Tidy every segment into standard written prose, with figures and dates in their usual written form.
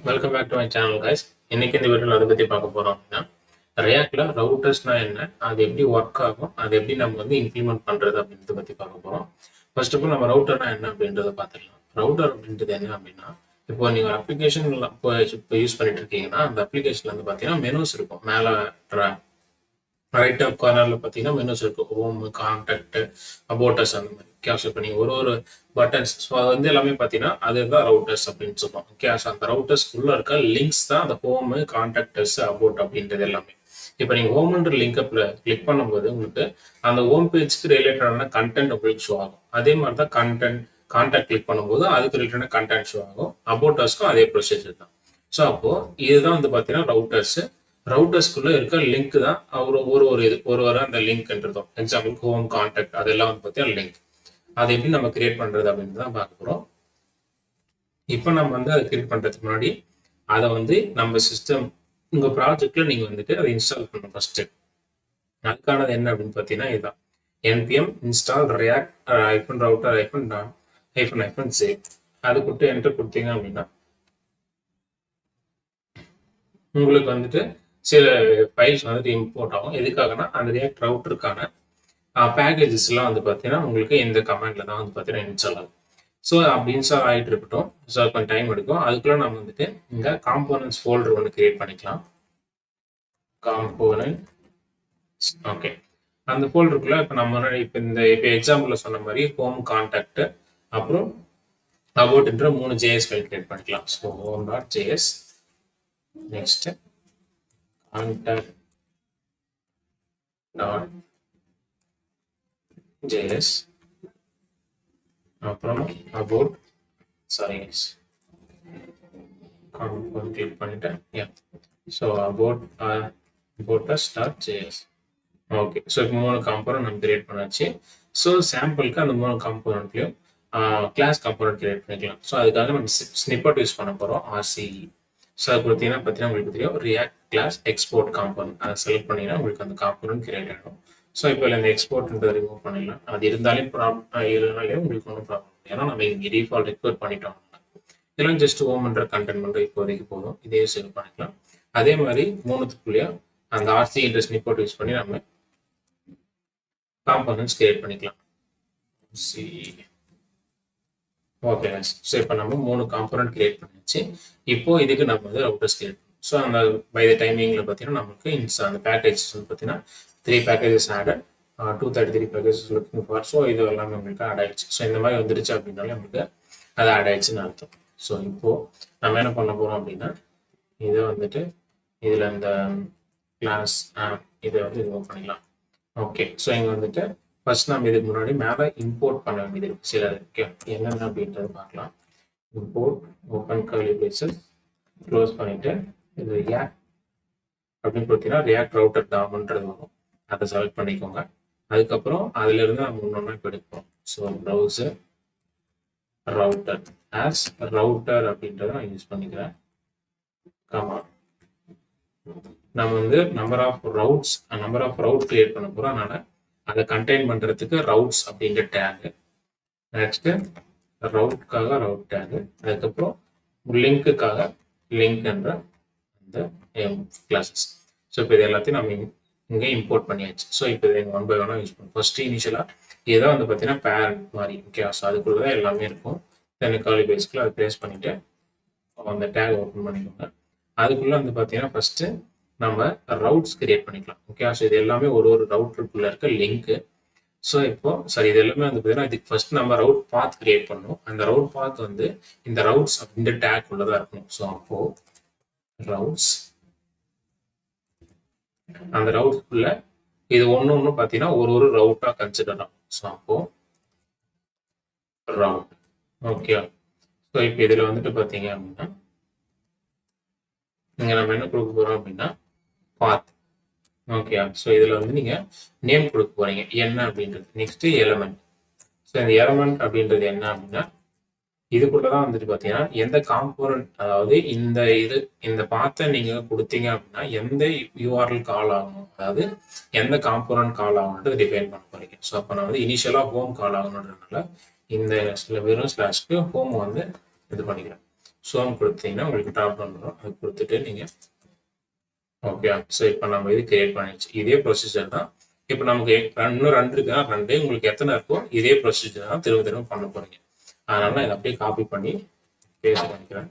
Welcome back to my channel guys. இன்னைக்கு இந்த வீடியோவில் அதை பற்றி பார்க்க போகிறோம் அப்படின்னா ரியாக்டில் ரவுட்டர்ஸ்னா என்ன, அது எப்படி ஒர்க் ஆகும், அது எப்படி நம்ம இம்ப்ளிமெண்ட் பண்ணுறது அப்படின்றத பற்றி பார்க்க போகிறோம். ஃபர்ஸ்ட் ஆஃப் ஆல் நம்ம ரவுட்டர்னா என்ன அப்படின்றத பார்த்துக்கலாம். ரவுட்டர் அப்படின்றது என்ன அப்படின்னா, இப்போ நீங்கள் அப்ளிகேஷன் இப்போ யூஸ் பண்ணிட்டு இருக்கீங்கன்னா அந்த அப்ளிகேஷன்ல பார்த்தீங்கன்னா மெனுஸ் இருக்கும். மேலே ரைட் டாப் கார்னரில் பார்த்தீங்கன்னா மெனுஸ் இருக்கும். ஹோம், கான்டாக்ட், அபோட்டஸ் அந்த மாதிரி. கேஷ் இப்போ நீங்கள் ஒரு பட்டன்ஸ், ஸோ அது எல்லாமே பார்த்தீங்கன்னா அதுதான் ரவுட்டர்ஸ் அப்படின்னு சொல்லுவோம். கேஷ் அந்த ரவுட்டர்ஸ்க்குள்ளே இருக்க லிங்க்ஸ் தான் அந்த ஹோமு, கான்டாக்டர்ஸ், அபோட் அப்படின்றது எல்லாமே. இப்போ நீங்கள் ஹோம்ன்ற லிங்கப்பில் கிளிக் பண்ணும்போது உங்களுக்கு அந்த ஹோம் பேஜ்க்கு ரிலேட்டடான கண்டென்ட் உங்களுக்கு ஷோ ஆகும். அதே மாதிரி தான் கான்டாக்ட் கிளிக் பண்ணும்போது அதுக்கு ரிலேட்டடான கண்டென்ட் ஷோ ஆகும். அபோட்டர்ஸ்க்கும் அதே ப்ரொசீஜர் தான். ஸோ அப்போது இதுதான் பார்த்தீங்கன்னா ரவுட்டர்ஸ். ரவுட்டர்ஸ்குள்ள இருக்க லிங்க் தான் ஒரு அந்த லிங்க்ன்றதும். எக்ஸாம்பிள் ஹோம், கான்டாக்ட் அதெல்லாம் பார்த்தீங்கன்னா லிங்க். அதை எப்படி நம்ம கிரியேட் பண்றது அப்படின்னு தான் பார்க்க போறோம். இப்போ நம்ம அதை கிரியேட் பண்றதுக்கு முன்னாடி அதை நம்ம சிஸ்டம் உங்க ப்ராஜெக்ட்ல நீங்க அதை இன்ஸ்டால் பண்ணணும் ஃபர்ஸ்ட். அதுக்கானது என்ன அப்படின்னு பார்த்தீங்கன்னா இதுதான் npm install react router save. அது கொடுத்து என்டர் கொடுத்தீங்க அப்படின்னா உங்களுக்கு சில ஃபைல்ஸ் இம்போர்ட் ஆகும். எதுக்காகனா அந்த ரியாக்ட் ரவுட்டருக்கான பேக்கேஜஸ் எல்லாம் பார்த்தீங்கன்னா உங்களுக்கு இந்த கமெண்ட்ல தான் பார்த்தீங்கன்னா இன்ஸ்டால் ஆகும். ஸோ அப்படி இன்ஸ்டால் ஆகிட்டு இருக்கட்டும். ஸோ கொஞ்சம் டைம் எடுக்கும். அதுக்குள்ள நம்ம இங்கே காம்போனன்ட்ஸ் ஃபோல்டர் ஒன்று கிரியேட் பண்ணிக்கலாம். Component, okay. அந்த ஃபோல்டருக்குள்ள இப்போ நம்ம இப்போ எக்ஸாம்பிளில் சொன்ன மாதிரி ஹோம், கான்டாக்ட், அப்புறம் அபவுட்ன்ற 3 JS ஃபைல் கிரியேட் பண்ணிக்கலாம். ஸோ home.js, நெக்ஸ்ட் contact.js, அப்புறம் about, சாரி கிளிக் பண்ணிட்டேன். So about.us.js. ஓகே. ஸோ இப்போ 3 காம்போனன்ட் நம்ம கிரியேட் பண்ணாச்சு. ஸோ சாம்பிளுக்கு அந்த 3 காம்போனன்ட்லையும் கிளாஸ் காம்போனன்ட் கிரியேட் பண்ணிக்கலாம். ஸோ அதுக்காக நம்ம ஸ்னிப்பட் யூஸ் பண்ண போகிறோம், RCE. ஸோ அது பார்த்தீங்கன்னா உங்களுக்கு தெரியும் ரியாக்ட் கிளாஸ் எக்ஸ்போர்ட் காம்போனன்ட். அதை செலக்ட் பண்ணிங்கன்னா உங்களுக்கு அந்த காம்போனன்ட் கிரியேட் ஆகிடும். ஸோ இப்போ இந்த எக்ஸ்போர்ட்ன்றதை ரிமூவ் பண்ணிடலாம். அது இருந்தாலும் இருந்தாலே உங்களுக்கு ஒன்றும் ப்ராப்ளம் இல்லை. ஏன்னா நம்ம இங்கே டிஃபால்ட் எக்ஸ்போர்ட் பண்ணிட்டோம். இதெல்லாம் ஜஸ்ட் ஹோம்ன்ற கண்டென்ட் மட்டும் இப்போதைக்கு போதும். இதே சேவ் பண்ணிக்கலாம். அதே மாதிரி 3த்துக்குள்ளேயும் அந்த RCE ஸ்னிப்பட் யூஸ் பண்ணி நம்ம காம்போனன்ட்ஸ் கிரியேட் பண்ணிக்கலாம். ஓகே. ஸோ இப்போ நம்ம 3 காம்போனன்ட் கிரியேட் பண்ணியாச்சு. இப்போ இதுக்கு நம்ம ரவுட்டர்ஸ் கிரியேட் பண்ணணும். ஸோ அந்த பை த டைமிங்கில் பார்த்தீங்கன்னா நமக்கு அந்த பேக்கேஜஸ் பார்த்தீங்கன்னா 3 packages added, 233 packages looking for. So இது எல்லாமே உங்களுக்கு ஆட் ஆயிடுச்சு. ஸோ இந்த மாதிரி வந்துருச்சு அப்படின்னாலே நமக்கு அது ஆட் ஆயிடுச்சுன்னு அர்த்தம். ஸோ இப்போ நம்ம என்ன பண்ண போகிறோம் அப்படின்னா இதை இதில் இந்த கிளாஸ் இதை ரிமூவ் பண்ணிக்கலாம். ஓகே. ஸோ இங்கே ஃபர்ஸ்ட் நம்ம இதுக்கு முன்னாடி மேலே இம்போர்ட் பண்ண வேண்டியது இருக்கு சில. ஓகே, என்னென்ன அப்படின்றத பார்க்கலாம். Import, open curly braces, close பண்ணிட்டு இது ரியாக்ட் அப்படின்னு பார்த்தீங்கன்னா ரியாக்ட் ரவுட்டர் டாம்ன்றது வரும். அதை செலக்ட் பண்ணிக்கோங்க. அதுக்கப்புறம் அதுல இருந்து நம்ம ஒன்னொன்னா எடுப்போம். So browser router as router அப்படின்றத நான் யூஸ் பண்ணிக்கிறேன். கமா நம்ம நம்பர் ஆஃப் ரவுட் கிரியேட் பண்ண போறோம். அதனால அதை கண்டெயின் பண்றதுக்கு ரவுட்ஸ் அப்படின்ற டேக், நெக்ஸ்ட் ரவுட்காக ரவுட் டேக், அதுக்கப்புறம் லிங்க்குக்காக லிங்க்ன்ற அந்த கிளாஸஸ். ஸோ இப்போ இது எல்லாத்தையும் நம்ம இங்கே இம்போர்ட் பண்ணியாச்சு. ஸோ இப்போ இதை 1 by 1 யூஸ் பண்ணுவோம். ஃபர்ஸ்ட் இனிஷியலாக இதுதான் பார்த்தீங்கன்னா பேரண்ட் மாதிரி. ஓகே. ஸோ அதுக்குள்ள தான் எல்லாமே இருக்கும். தென் கர்லி பேஸ்க்குள்ள அதை ப்ளேஸ் பண்ணிட்டு அந்த டேக் ஓப்பன் பண்ணிக்கோங்க. அதுக்குள்ள பார்த்தீங்கன்னா ஃபர்ஸ்ட் நம்ம ரவுட்ஸ் கிரியேட் பண்ணிக்கலாம். ஓகே. ஸோ இது எல்லாமே ஒரு ரவுட்டருக்குள்ள இருக்க லிங்க். ஸோ இப்போ சரி, இது எல்லாமே பார்த்தீங்கன்னா இதுக்கு ஃபர்ஸ்ட் நம்ம ரவுட் பாத் கிரியேட் பண்ணணும். அந்த ரவுட் பாத் இந்த ரவுட்ஸ் அப்படின்ற டேக் உள்ளதா இருக்கணும். ஸோ அப்போ ரவுட்ஸ், அந்த ரவுட்ஸ்குள்ள இது ஒன்று பார்த்தீங்கன்னா ஒரு ரவுட்டா கன்சிடர் ஆகும். ஸோ அப்போ ரவுட். ஓகே. ஸோ இப்போ இதில் பார்த்தீங்க அப்படின்னா இங்கே நம்ம என்ன கொடுக்க போறோம் அப்படின்னா பாத். ஓகே. ஸோ இதில் நீங்கள் நேம் கொடுக்க போறீங்க என்ன அப்படின்றது. Next element. ஸோ இந்த எலமெண்ட் அப்படின்றது என்ன அப்படின்னா இதுக்குள்ளதான் பார்த்தீங்கன்னா எந்த காம்போனன்ட், அதாவது இந்த பாத்தை நீங்க கொடுத்தீங்க அப்படின்னா எந்த யூஆர்எல் கால் ஆகணும், அதாவது எந்த காம்போனன்ட் கால் ஆகணுன்றது டிஃபைன் பண்ண போறீங்க. ஸோ அப்போ நான் இனிஷியலா ஹோம் கால் ஆகணுன்றதுனால இந்த வெறும் ஸ்லாஷ்க்கு ஹோம் இது பண்ணிக்கிறேன். ஷோன் கொடுத்தீங்கன்னா உங்களுக்கு ட்ராப் வந்துடும். அது கொடுத்துட்டு நீங்கள் ஓகே. ஸோ இப்போ நம்ம இது கிரியேட் பண்ணிடுச்சு. இதே ப்ரொசீஜர் தான். இப்போ நமக்கு இன்னும் 2 இருக்குன்னா 2 உங்களுக்கு எத்தனை இருக்கோ இதே ப்ரொசீஜர் தான் திரும்ப திரும்ப பண்ண போகிறீங்க. அதனால நான் இதை அப்படியே காப்பி பண்ணி பேஸ்ட் பண்ணிக்கிறேன்.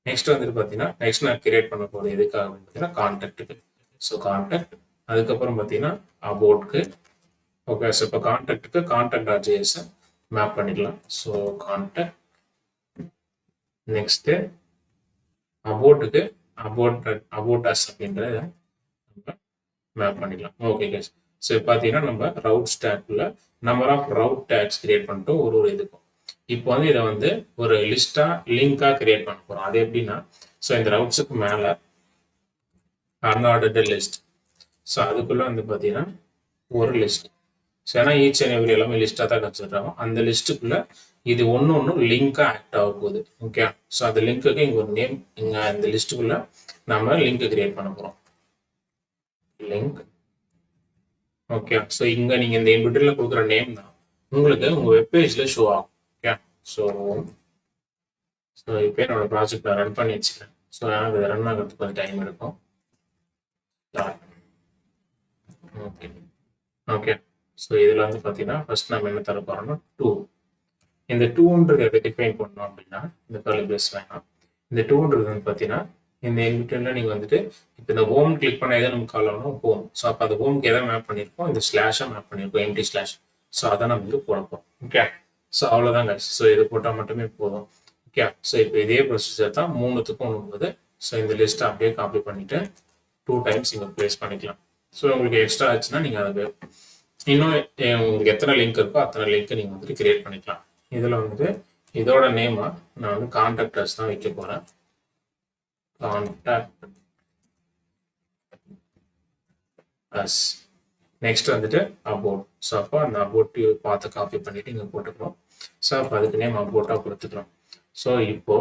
நெக்ஸ்ட் வந்துட்டு பார்த்தீங்கன்னா நெக்ஸ்ட் நான் கிரியேட் பண்ண போகிறது எதுக்காக அப்படின்னு பார்த்தீங்கன்னா கான்டாக்ட்டுக்கு. ஸோ கான்டாக்ட், அதுக்கப்புறம் பார்த்தீங்கன்னா அபவுட்க்கு. ஓகே. ஸோ இப்போ கான்டாக்ட்டுக்கு கான்டாக்ட்.js மேப் பண்ணிக்கலாம். ஸோ கான்டாக்ட், நெக்ஸ்ட்டு அபவுட்டுக்கு அபவுட் அஸ் அப்படின்றத நம்ம மேப் பண்ணிக்கலாம். Okay guys. ஸோ பார்த்தீங்கன்னா நம்ம ரவுட் ஸ்டாக்ல number of route tags create பண்ணிட்டோம் ஒரு இதுக்கும். இப்போ வந்து இதை வந்து ஒரு லிஸ்டா லிங்கா கிரியேட் பண்ண போறோம். அது எப்படின்னா, ஸோ இந்த ரவுட்ஸுக்கு மேல அன்ஆர்டர்டு லிஸ்ட். ஸோ அதுக்குள்ள வந்து பார்த்தீங்கன்னா ஒரு லிஸ்ட். ஸோ ஏன்னா ஈச் அண்ட் எவ்ரி எல்லாமே லிஸ்ட்டாக தான் கன்சிடர் ஆகும். அந்த லிஸ்ட்டுக்குள்ள இது ஒன்று லிங்காக ஆக்ட் ஆக போகுது. ஓகே. ஸோ அந்த லிங்க்குக்கு இங்கே ஒரு நேம், இங்கே இந்த லிஸ்ட்டுக்குள்ள நம்ம லிங்க் கிரியேட் பண்ண போகிறோம். லிங்க். ஓகே. ஸோ இங்கே நீங்கள் இந்த இன்பிட்வீனில் கொடுக்குற நேம் தான் உங்களுக்கு உங்கள் வெப்பேஜில் ஷோ ஆகும். ஓகே. ஸோ இப்போ என்னோட ப்ராஜெக்ட் நான் ரன் பண்ணி வச்சுக்கிறேன். ஸோ எனக்கு இதை ரன் ஆகிறதுக்கு கொஞ்சம் டைம் எடுக்கும். ஓகே. ஓகே. ஸோ இதில் வந்து பார்த்தீங்கன்னா ஃபர்ஸ்ட் நம்ம என்ன தர போகிறோம்னா 2. இந்த 2ன்றது எதை டிஃபைன் பண்ணோம் அப்படின்னா இந்த கர்லி பிரேஸ் வேணாம். இந்த 2ன்றது வந்து பார்த்தீங்கன்னா இந்த இன்பிட்வீனில் நீங்கள் வந்துட்டு இப்போ இந்த ஹோம் கிளிக் பண்ண எதை நம்ம கால் ஆகணும் ஹோம். ஸோ அப்போ அந்த ஹோம்க்கு எதை மேப் பண்ணியிருக்கோம், இந்த ஸ்லாஷாக மேப் பண்ணியிருக்கோம், எம்டி ஸ்லாஷ். ஸோ அதை நம்ம வந்து போடப்போம். ஓகே. ஸோ அவ்வளோதாங்க. ஸோ இது போட்டால் மட்டுமே போதும். ஓகே. ஸோ இப்போ இதே ப்ரொசீஜர் தான் 3த்துக்கும் ஒன்றும்போது. ஸோ இந்த லிஸ்ட்டை அப்படியே காப்பி பண்ணிவிட்டு 2 டைம்ஸ் இங்கே ப்ளேஸ் பண்ணிக்கலாம். ஸோ உங்களுக்கு எக்ஸ்ட்ரா ஆச்சுன்னா நீங்கள் அதை இன்னும் உங்களுக்கு எத்தனை லிங்க் இருக்கோ அத்தனை லிங்க் நீங்கள் வந்துட்டு கிரியேட் பண்ணிக்கலாம். இதில் வந்துட்டு இதோட நேமா நான் வந்து கான்டாக்டர்ஸ் தான் வைக்க போகிறேன். Contact as. நெக்ஸ்ட் வந்துட்டு அபவுட். ஸோ அப்போ அந்த அபவுட் பார்த்து காப்பி பண்ணிட்டு இங்கே போட்டுக்கிறோம். ஸோ அப்போ அதுக்கு நேம் அபவுட்டாக கொடுத்துக்கிறோம். ஸோ இப்போ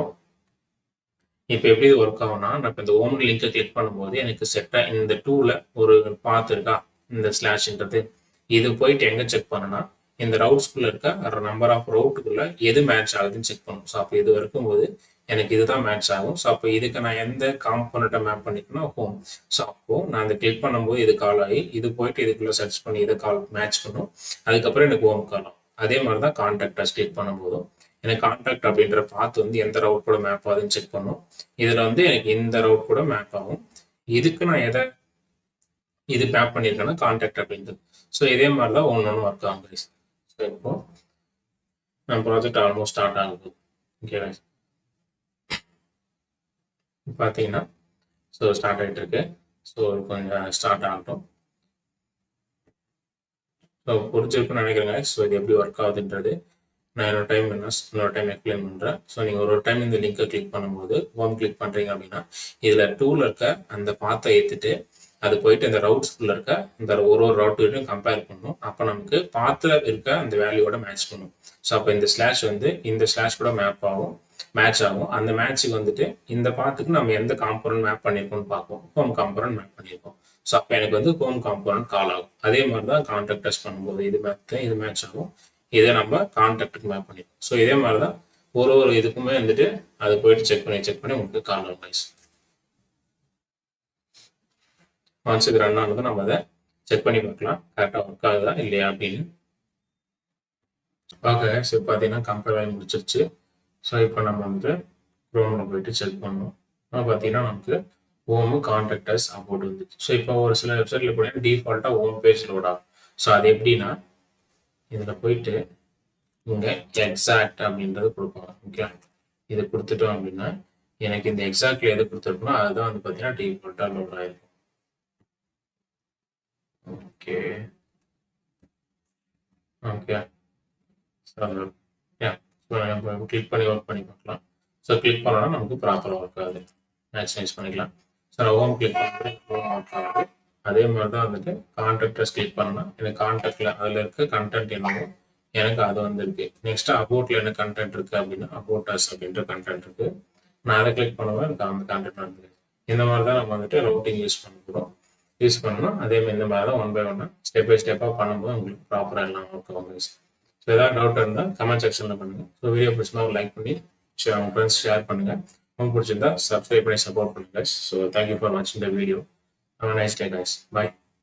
எப்படி இது ஒர்க் ஆகும்னா, நான் இப்போ இந்த ஹோம் லிங்கை கிளிக் பண்ணும்போது எனக்கு செட்டாக இந்த 2ல ஒரு பாத் இருக்கா, இந்த ஸ்லாஷ்ன்றது. இது போயிட்டு எங்கே செக் பண்ணனா இந்த ரவுட்ஸ்குள்ளே இருக்க நம்பர் ஆஃப் ரவுட்டுக்குள்ளே எது மேட்ச் ஆகுதுன்னு செக் பண்ணும். ஸோ அப்போ இது இருக்கும்போது எனக்கு இதுதான் மேட்ச் ஆகும். ஸோ அப்போ இதுக்கு நான் எந்த காம்பனண்ட்டை மேப் பண்ணிக்கணும் ஹோம். ஸோ அப்போது நான் இந்த கிளிக் பண்ணும்போது இது கால் ஆகி இது போயிட்டு இதுக்குள்ளே சர்ச் பண்ணி இதை கால் மேட்ச் பண்ணும். அதுக்கப்புறம் எனக்கு ஹோம் கால் ஆகும். அதே மாதிரி தான் கான்டாக்டர்ஸ் கிளிக் பண்ணும்போதும் எனக்கு கான்டாக்ட் அப்படின்ற பாத் வந்து எந்த ரவுட் கூட மேப் ஆகுதுன்னு செக் பண்ணும். இதில் வந்து எனக்கு இந்த ரவுட் கூட மேப் ஆகும். இதுக்கு நான் எதை இது மேப் பண்ணியிருக்கேன்னா கான்டாக்ட் அப்படின்றது. ஸோ இதே மாதிரி தான் ஒன்று ஒர்க் ஆகும் கைஸ். ஸோ இப்போ நம்ம ப்ராஜெக்ட் ஆல்மோஸ்ட் ஸ்டார்ட் ஆகுது. Okay guys. பார்த்தீங்கன்னா ஸோ ஸ்டார்ட் ஆகிட்டு இருக்கு. ஸோ கொஞ்சம் ஸ்டார்ட் ஆகட்டும். ஸோ புரிஞ்சிருக்குன்னு நினைக்கிறேங்க. ஸோ இது எப்படி ஒர்க் ஆகுதுன்றது நான் இன்னொரு டைம் எக்ஸ்பிளைன் பண்ணுறேன். ஸோ நீங்கள் ஒரு டைம் இந்த லிங்கை கிளிக் பண்ணும்போது ஹோம் கிளிக் பண்ணுறீங்க அப்படின்னா இதில் 2ல இருக்க அந்த பாத்தை ஏற்றுட்டு அது போயிட்டு இந்த ரவுட்ஸ்குள்ளே இருக்க இந்த ஒரு ரவுட்டையும் கம்பேர் பண்ணும். அப்போ நமக்கு பாத்தில் இருக்க அந்த வேல்யூவோட மேட்ச் பண்ணும். ஸோ அப்போ இந்த ஸ்லாஷ் வந்து இந்த ஸ்லாஷ் கூட மேட்ச் ஆகும். அந்த மேட்ச்சுக்கு வந்துட்டு இந்த பாத்துக்கு நம்ம எந்த காம்பனன்ட் மேப் பண்ணியிருக்கோம்னு பார்ப்போம். ஹோம் காம்பனன்ட் மேப் பண்ணியிருக்கோம். ஸோ அப்போ எனக்கு வந்து ஹோம் காம்பனன்ட் கால் ஆகும். அதே மாதிரி தான் கான்டாக்ட் டெஸ்ட் பண்ணும்போது இது மேட்ச் ஆகும். இதை நம்ம கான்டாக்டுக்கு மேப் பண்ணிருக்கோம். ஸோ இதே மாதிரி தான் ஒரு இதுக்குமே வந்துட்டு அதை போயிட்டு செக் பண்ணி உங்களுக்கு கால் ஆகும் கைஸ். ஒன்ஸ் இது ரன் ஆனது நம்ம அதை செக் பண்ணி பார்க்கலாம் கரெக்டாக ஒர்க் ஆகுதா இல்லையா அப்படின்னு. ஓகே. ஸோ பார்த்தீங்கன்னா கம்பேர் ஆகி முடிச்சிருச்சு. ஸோ இப்போ நம்ம வந்து க்ரோமில் போயிட்டு செக் பண்ணோம். பார்த்தீங்கன்னா நமக்கு ஹோமு கான்டாக்டர்ஸ் அபவுட் வந்துச்சு. ஸோ இப்போ ஒரு சில வெப்சைட்டில் போனீங்கன்னா டிஃபால்ட்டாக ஹோம் பேஜ் லோட் ஆகும். ஸோ அது எப்படின்னா இதில் போயிட்டு இங்கே எக்ஸாக்ட் அப்படின்றது கொடுப்போம். ஓகே. இது கொடுத்துட்டோம் அப்படின்னா எனக்கு இந்த எக்ஸாக்ட்ல எது கொடுத்துருக்கணும் அதுதான் வந்து பார்த்தீங்கன்னா டிஃபால்ட்டாக லோட் ஆயிருக்கும். ஓகே. ஓகே. நம்ம கிளிக் பண்ணி ஒர்க் பண்ணி பார்க்கலாம். ஸோ கிளிக் பண்ணோன்னா நமக்கு ப்ராப்பராக ஒர்க் ஆகுது. மேக்ஸிமைஸ் பண்ணிக்கலாம். ஸோ நான் ஹோம் கிளிக் பண்ணுறது ஹோம் ஒர்க் ஆகுது. அதே மாதிரி தான் வந்துட்டு கான்டாக்டர்ஸ் கிளிக் பண்ணோன்னா எனக்கு கான்டாக்டில் அதில் இருக்க கண்டென்ட் என்னவோ எனக்கு அது வந்துருக்கு. நெக்ஸ்ட் அபவுட்ல என்ன கண்டென்ட் இருக்கு அப்படின்னா அபவுட் அஸ் அப்படின்ற கண்டென்ட் இருக்கு. நான் அதை கிளிக் பண்ணுவேன் எனக்கு அந்த கண்டென்ட் வந்து இந்த மாதிரி தான் நம்ம வந்துட்டு ரவுட்டிங் யூஸ் பண்ணணும். அதே மாதிரி இந்த மாதிரி தான் 1 by 1 ஸ்டெப் பை ஸ்டெப்பாக பண்ணும்போது உங்களுக்கு ப்ராப்பராக எல்லாம் ஒர்க் ஆகும். ஸோ ஏதாவது டவுட் இருந்தால் கமெண்ட் செக்ஷனில் பண்ணுங்கள். ஸோ வீடியோ பிடிச்சிருந்தா லைக் பண்ணி உங்கள் ஃப்ரெண்ட்ஸ் ஷேர் பண்ணுங்கள். ரொம்ப பிடிச்சிருந்தா சப்ஸ்கிரைப் பண்ணி சப்போர்ட் பண்ணுங்க guys. ஸோ தேங்க்யூ ஃபார் வாட்சிங் the video. Have a nice day guys. Bye.